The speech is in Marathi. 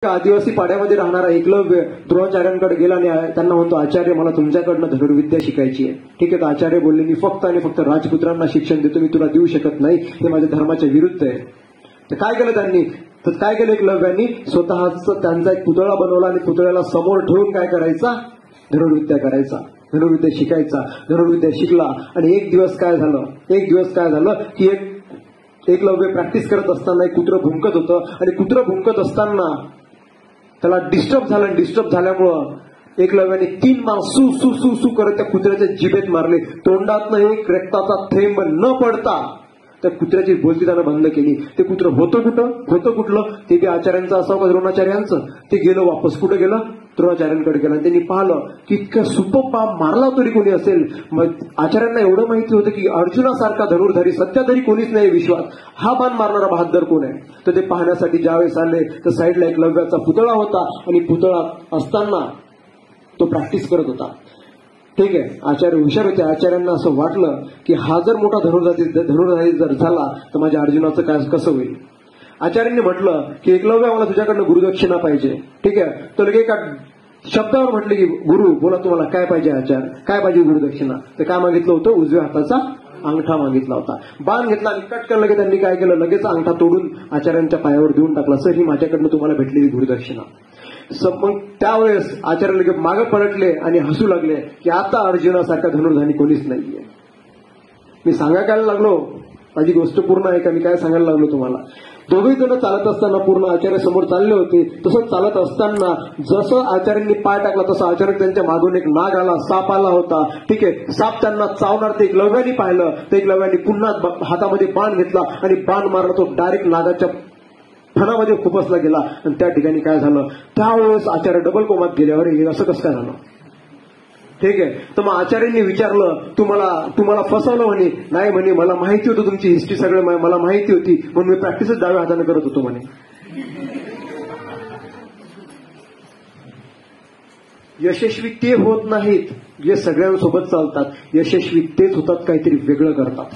आदिवासी पाड्यामध्ये राहणारा एकलव्य द्रोणाचार्यांकडे गेला आणि त्यांना म्हणतो, आचार्य मला तुमच्याकडनं धनुर्विद्या शिकायची आहे. ठीक आहे, तर आचार्य बोलले, मी फक्त आणि फक्त राजपुत्रांना शिक्षण देतो, मी तुला देऊ शकत नाही, हे माझ्या धर्माच्या विरुद्ध आहे. तर काय केलं त्यांनी, तर काय केलं एकलव्यांनी, स्वतःच त्यांचा एक पुतळा बनवला आणि पुतळ्याला समोर ठेवून काय करायचा, धनुर्विद्या करायचा, धनुर्विद्या शिकायचा. धनुर्विद्या शिकला आणि एक दिवस काय झालं की एकलव्य प्रॅक्टिस करत असताना एक कुत्रं भुंकत होतं आणि कुत्रं भुंकत असताना त्याला डिस्टर्ब झाल्यामुळं एकलव्याने 3 बाण सू सू सू सू करत त्या कुत्र्याच्या जिभेत मारले. तोंडातनं एक रक्ताचा थेंब न पडता त्या कुत्र्याची बोलती त्यानं बंद केली. ते कुत्रं होतं कुठलं, ते बी आचार्यांचं असावं का द्रोणाचार्यांचं. ते गेलं वापस, कुठं गेलं, द्रोणाचार्यांकडे गेलं. त्यांनी पाहिलं की इतका सुपर बाण मारला तरी कोणी असेल. मग आचार्यांना एवढं माहिती होतं की अर्जुनासारखा धनुर्धारी सध्या तरी कोणीच नाही विश्वात, हा बाण मारणारा बहादर कोण आहे. तर ते पाहण्यासाठी ज्यावेळेस आले तर साईडला एकलव्याचा पुतळा होता आणि पुतळा असताना तो प्रॅक्टिस करत होता. ठीक आहे, आचार्य हुशार होते. आचार्यांना असं वाटलं की हा जर मोठा धनुर्धारी जर झाला तर माझ्या अर्जुनाचं काय कसं होईल. आचार्यांनी म्हटलं की एकलव्य, मला तुझ्याकडनं गुरुदक्षिणा पाहिजे. ठीक आहे, तर लगे एका शब्दावर म्हटलं की गुरु बोला तुम्हाला काय पाहिजे आचार्य, काय पाहिजे गुरुदक्षिणा. तर काय मागितलं होतं, उजव्या हाताचा अंगठा मागितला होता. बाण घेतला आणि कट केलं. त्यांनी काय केलं, लगेच अंगठा तोडून आचार्यांच्या पायावर देऊन टाकला. सर, ही माझ्याकडनं तुम्हाला भेटलेली गुरुदक्षिणा. मग त्यावेळेस आचार्य लगेच मागे पलटले आणि हसू लागले की आता अर्जुनासारखा धनुर्धारी कोणीच नाहीये. मी सांगायला लागलो, माझी गोष्ट पूर्ण आहे का, मी काय सांगायला लागलो तुम्हाला. दोघेही जण चालत असताना पूर्ण आचार्य समोर चालले होते. तसं चालत असताना जसं आचार्यांनी पाय टाकला तसं अचानक त्यांच्या मागून एक नाग आला, साप आला होता. ठीक आहे, साप त्यांना चावणार ते एकलव्याने पाहिलं. तर एकलव्याने पुन्हा हातामध्ये बाण घेतला आणि बाण मारला. तो डायरेक्ट नागाच्या फणामध्ये खुपसला गेला आणि त्या ठिकाणी काय झालं, त्यावेळेस आचार्य डबल कोमात गेले. अरे असं कसं काय झालं. ठीक आहे, तर मग आचार्यांनी विचारलं, तुम्हाला फसवलं म्हणे. नाही म्हणे, मला माहिती होतं तुमची हिस्ट्री सगळं मला माहिती होती, म्हणून मी प्रॅक्टिसच डाव्या हाताने करत होतो म्हणे. यशस्वी ते होत नाहीत जे सगळ्यांसोबत चालतात, यशस्वी तेच होतात काहीतरी वेगळं करतात.